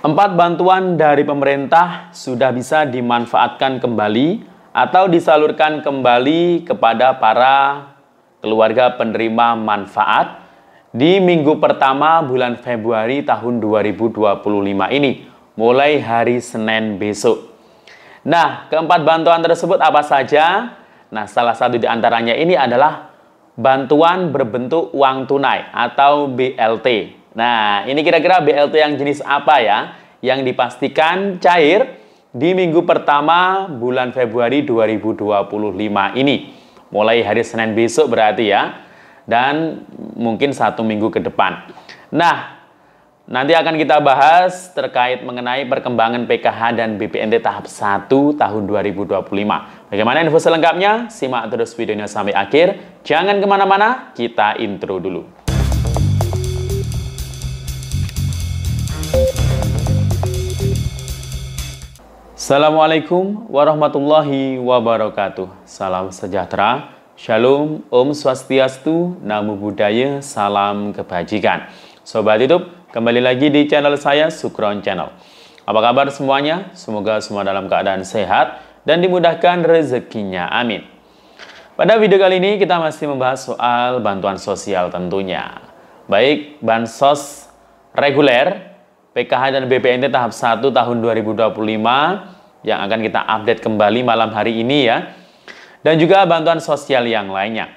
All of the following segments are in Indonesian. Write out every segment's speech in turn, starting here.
4 bantuan dari pemerintah sudah bisa dimanfaatkan kembali atau disalurkan kembali kepada para keluarga penerima manfaat di minggu pertama bulan Februari tahun 2025 ini, mulai hari Senin besok. Nah, keempat bantuan tersebut apa saja? Nah, salah satu di antaranya ini adalah bantuan berbentuk uang tunai atau BLT. Nah, ini kira-kira BLT yang jenis apa ya? Yang dipastikan cair di minggu pertama bulan Februari 2025 ini. Mulai hari Senin besok berarti ya. Dan mungkin 1 minggu ke depan. Nah, nanti akan kita bahas terkait mengenai perkembangan PKH dan BPNT tahap 1 tahun 2025. Bagaimana info selengkapnya? Simak terus videonya sampai akhir. Jangan kemana-mana, kita intro dulu. Assalamualaikum warahmatullahi wabarakatuh. Salam sejahtera, Shalom, Om Swastiastu, Namo Buddhaya, salam kebajikan. Sobat YouTube, kembali lagi di channel saya, Sukron Channel. Apa kabar semuanya? Semoga semua dalam keadaan sehat dan dimudahkan rezekinya. Amin. Pada video kali ini kita masih membahas soal bantuan sosial tentunya. Baik bansos reguler, PKH dan BPNT tahap 1 tahun 2025 yang akan kita update kembali malam hari ini ya. Dan juga bantuan sosial yang lainnya.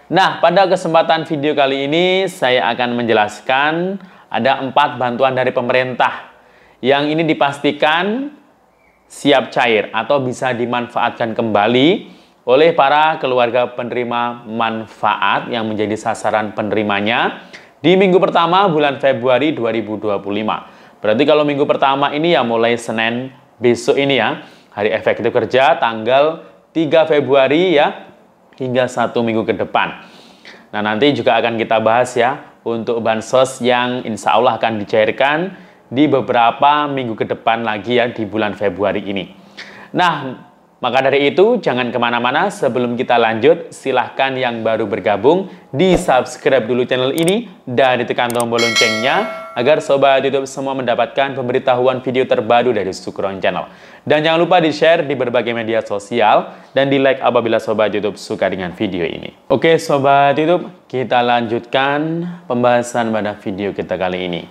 Nah, pada kesempatan video kali ini saya akan menjelaskan ada 4 bantuan dari pemerintah yang ini dipastikan siap cair atau bisa dimanfaatkan kembali oleh para keluarga penerima manfaat yang menjadi sasaran penerimanya di minggu pertama bulan Februari 2025. Berarti kalau minggu pertama ini ya mulai Senin besok ini ya, hari efektif kerja tanggal 3 Februari ya, hingga 1 minggu ke depan. Nah, nanti juga akan kita bahas ya, untuk bansos yang insya Allah akan dicairkan di beberapa minggu ke depan lagi ya, di bulan Februari ini. Nah, maka dari itu, jangan kemana-mana. Sebelum kita lanjut, silahkan yang baru bergabung, di-subscribe dulu channel ini, dan ditekan tombol loncengnya, agar Sobat YouTube semua mendapatkan pemberitahuan video terbaru dari Sukron Channel. Dan jangan lupa di-share di berbagai media sosial, dan di-like apabila Sobat YouTube suka dengan video ini. Oke Sobat YouTube, kita lanjutkan pembahasan pada video kita kali ini.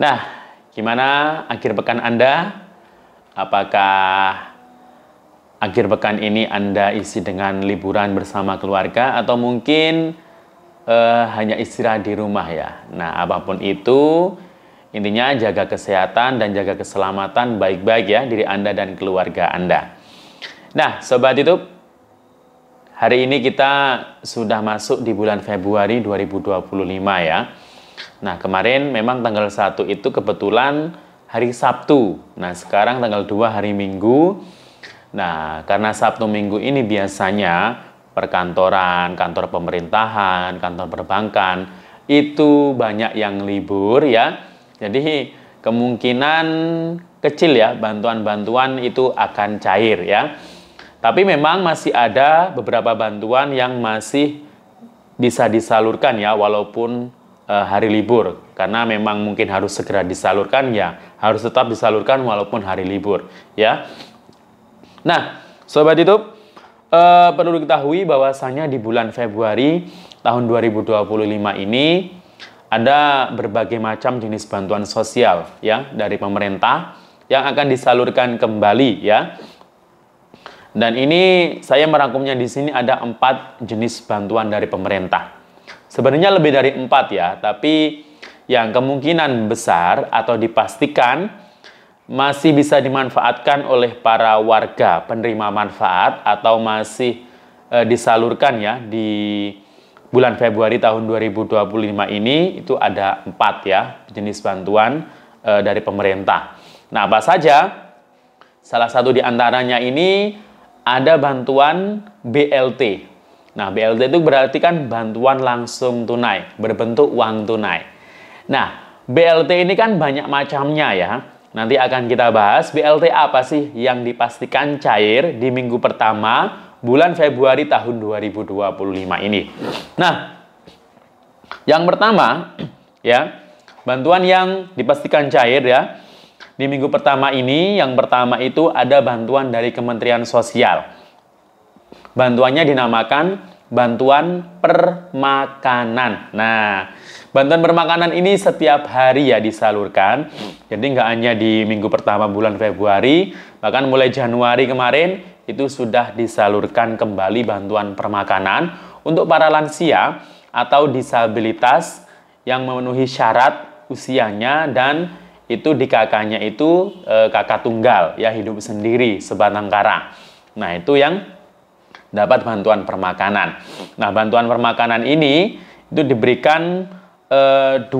Nah, gimana akhir pekan Anda? Apakah akhir pekan ini Anda isi dengan liburan bersama keluarga atau mungkin hanya istirahat di rumah ya. Nah, apapun itu, intinya jaga kesehatan dan jaga keselamatan baik-baik ya diri Anda dan keluarga Anda. Nah, Sobat YouTube, hari ini kita sudah masuk di bulan Februari 2025 ya. Nah, kemarin memang tanggal 1 itu kebetulan hari Sabtu. Nah, sekarang tanggal 2 hari Minggu. Nah, karena Sabtu Minggu ini biasanya perkantoran, kantor pemerintahan, kantor perbankan itu banyak yang libur ya. Jadi kemungkinan kecil ya bantuan-bantuan itu akan cair ya. Tapi memang masih ada beberapa bantuan yang masih bisa disalurkan ya walaupun hari libur. Karena memang mungkin harus segera disalurkan ya, harus tetap disalurkan walaupun hari libur ya. Nah, Sobat YouTube, perlu diketahui bahwasanya di bulan Februari tahun 2025 ini ada berbagai macam jenis bantuan sosial ya dari pemerintah yang akan disalurkan kembali ya. Dan ini saya merangkumnya di sini ada 4 jenis bantuan dari pemerintah. Sebenarnya lebih dari 4 ya, tapi yang kemungkinan besar atau dipastikan masih bisa dimanfaatkan oleh para warga penerima manfaat atau masih disalurkan ya di bulan Februari tahun 2025 ini itu ada 4 ya jenis bantuan dari pemerintah. Nah, apa saja? Salah satu di antaranya ini ada bantuan BLT. Nah, BLT itu berarti kan bantuan langsung tunai, berbentuk uang tunai. Nah, BLT ini kan banyak macamnya ya. Nanti akan kita bahas BLT apa sih yang dipastikan cair di minggu pertama bulan Februari tahun 2025 ini. Nah, yang pertama ya, bantuan yang dipastikan cair ya. Di minggu pertama ini, yang pertama itu ada bantuan dari Kementerian Sosial. Bantuannya dinamakan bantuan permakanan. Nah, bantuan permakanan ini setiap hari ya disalurkan. Jadi nggak hanya di minggu pertama bulan Februari, bahkan mulai Januari kemarin itu sudah disalurkan kembali bantuan permakanan untuk para lansia atau disabilitas yang memenuhi syarat usianya dan itu di kakaknya itu kakak tunggal ya, hidup sendiri sebatang kara. Nah, itu yang dapat bantuan permakanan. Nah, bantuan permakanan ini itu diberikan 2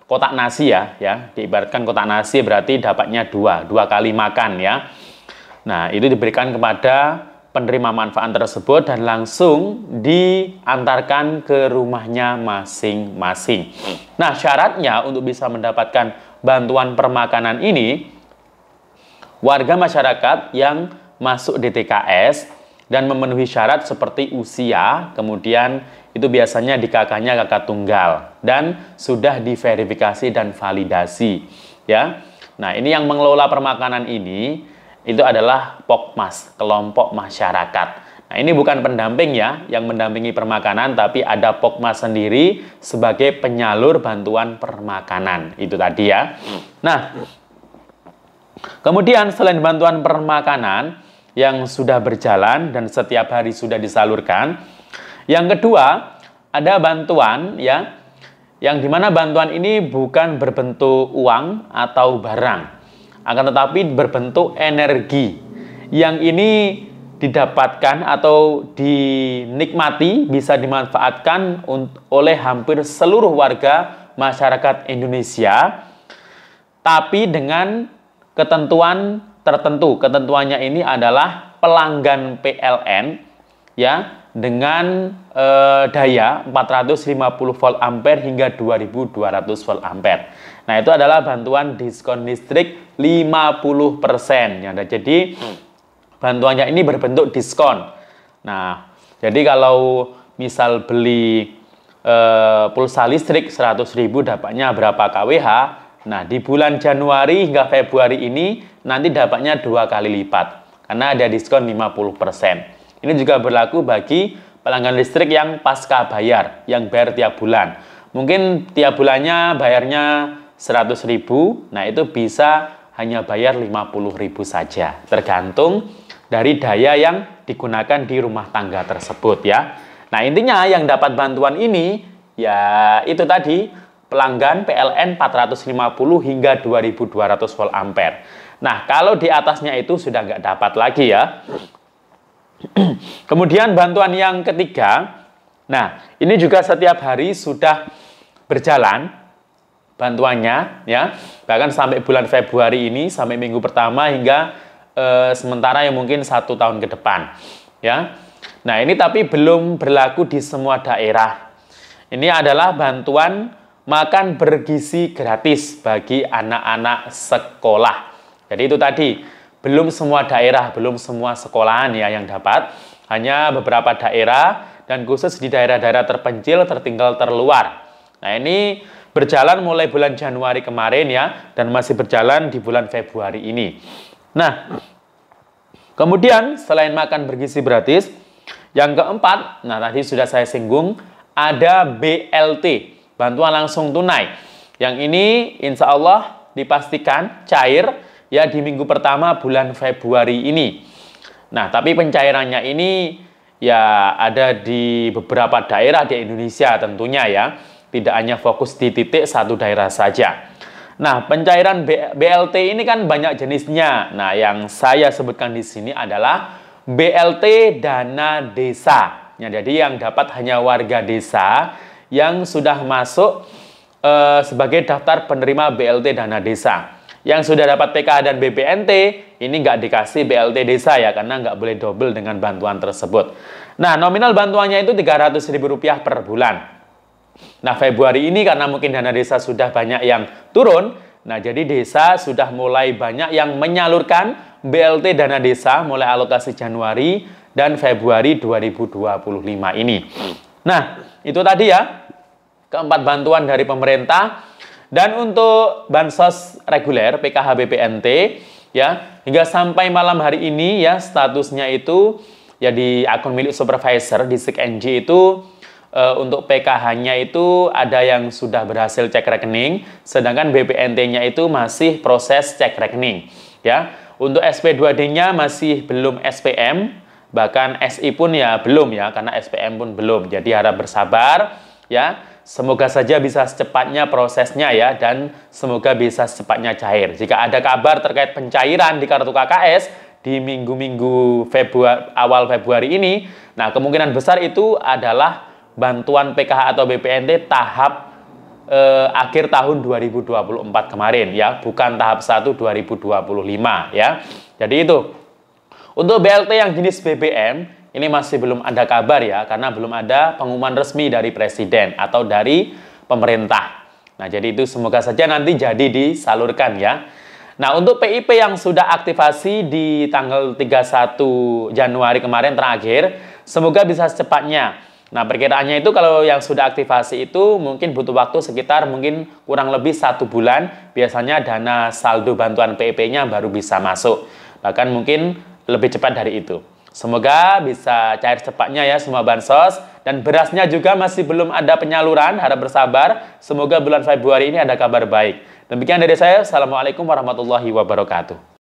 kotak nasi ya, diibaratkan kotak nasi berarti dapatnya 2 kali makan ya. Nah, itu diberikan kepada penerima manfaat tersebut dan langsung diantarkan ke rumahnya masing-masing. Nah, syaratnya untuk bisa mendapatkan bantuan permakanan ini, warga masyarakat yang masuk DTKS dan memenuhi syarat seperti usia, kemudian itu biasanya di kakaknya kakak tunggal dan sudah diverifikasi dan validasi ya. Nah, ini yang mengelola permakanan ini itu adalah Pokmas, kelompok masyarakat. Nah, ini bukan pendamping ya, yang mendampingi permakanan, tapi ada Pokmas sendiri sebagai penyalur bantuan permakanan. Itu tadi ya. Nah, kemudian selain bantuan permakanan yang sudah berjalan dan setiap hari sudah disalurkan, yang kedua ada bantuan ya, yang dimana bantuan ini bukan berbentuk uang atau barang, akan tetapi berbentuk energi. Yang ini didapatkan atau dinikmati, bisa dimanfaatkan oleh hampir seluruh warga masyarakat Indonesia, tapi dengan ketentuan tertentu. Ketentuannya ini adalah pelanggan PLN ya, dengan daya 450 volt ampere hingga 2200 volt ampere. Nah, itu adalah bantuan diskon listrik 50% ya. Jadi bantuannya ini berbentuk diskon. Nah, jadi kalau misal beli pulsa listrik 100.000 dapatnya berapa kWh? Nah, di bulan Januari hingga Februari ini nanti dapatnya 2 kali lipat karena ada diskon 50%. Ini juga berlaku bagi pelanggan listrik yang pasca bayar, yang bayar tiap bulan. Mungkin tiap bulannya bayarnya 100.000, nah itu bisa hanya bayar 50.000 saja, tergantung dari daya yang digunakan di rumah tangga tersebut ya. Nah, intinya yang dapat bantuan ini ya itu tadi, pelanggan PLN 450 hingga 2200 volt ampere. Nah, kalau di atasnya itu sudah nggak dapat lagi ya. Kemudian bantuan yang ketiga, nah ini juga setiap hari sudah berjalan bantuannya ya, bahkan sampai bulan Februari ini, sampai minggu pertama hingga sementara yang mungkin 1 tahun ke depan ya. Nah, ini tapi belum berlaku di semua daerah. Ini adalah bantuan makan bergizi gratis bagi anak-anak sekolah. Jadi itu tadi, belum semua daerah, belum semua sekolahan ya yang dapat, hanya beberapa daerah dan khusus di daerah-daerah terpencil, tertinggal, terluar. Nah, ini berjalan mulai bulan Januari kemarin ya, dan masih berjalan di bulan Februari ini. Nah, kemudian selain makan bergizi gratis, yang keempat, nah tadi sudah saya singgung, ada BLT, bantuan langsung tunai. Yang ini insya Allah dipastikan cair ya di minggu pertama bulan Februari ini. Nah, tapi pencairannya ini ya ada di beberapa daerah di Indonesia tentunya ya. Tidak hanya fokus di titik satu daerah saja. Nah, pencairan BLT ini kan banyak jenisnya. Nah, yang saya sebutkan di sini adalah BLT dana desa. Ya, jadi yang dapat hanya warga desa yang sudah masuk sebagai daftar penerima BLT dana desa. Yang sudah dapat PKH dan BPNT, ini nggak dikasih BLT desa ya, karena nggak boleh double dengan bantuan tersebut. Nah, nominal bantuannya itu Rp300.000 per bulan. Nah, Februari ini karena mungkin dana desa sudah banyak yang turun, nah jadi desa sudah mulai banyak yang menyalurkan BLT dana desa mulai alokasi Januari dan Februari 2025 ini. Nah, itu tadi ya, keempat bantuan dari pemerintah. Dan untuk bansos reguler PKH BPNT ya, hingga sampai malam hari ini ya statusnya itu ya di akun milik supervisor di SIKNJ itu untuk PKH-nya itu ada yang sudah berhasil cek rekening, sedangkan BPNT-nya itu masih proses cek rekening ya. Untuk SP2D-nya masih belum SPM, bahkan SI pun ya belum ya, karena SPM pun belum. Jadi harap bersabar ya. Semoga saja bisa secepatnya prosesnya ya, dan semoga bisa secepatnya cair. Jika ada kabar terkait pencairan di kartu KKS di minggu-minggu awal Februari ini, nah kemungkinan besar itu adalah bantuan PKH atau BPNT tahap akhir tahun 2024 kemarin ya, bukan tahap 1 2025 ya. Jadi itu. Untuk BLT yang jenis BBM ini masih belum ada kabar ya, karena belum ada pengumuman resmi dari Presiden atau dari pemerintah. Nah, jadi itu semoga saja nanti jadi disalurkan ya. Nah, untuk PIP yang sudah aktivasi di tanggal 31 Januari kemarin terakhir, semoga bisa secepatnya. Nah, perkiraannya itu kalau yang sudah aktivasi itu mungkin butuh waktu sekitar mungkin kurang lebih 1 bulan. Biasanya dana saldo bantuan PIP-nya baru bisa masuk. Bahkan mungkin lebih cepat dari itu. Semoga bisa cair cepatnya ya semua bansos. Dan berasnya juga masih belum ada penyaluran, harap bersabar. Semoga bulan Februari ini ada kabar baik. Demikian dari saya. Assalamualaikum warahmatullahi wabarakatuh.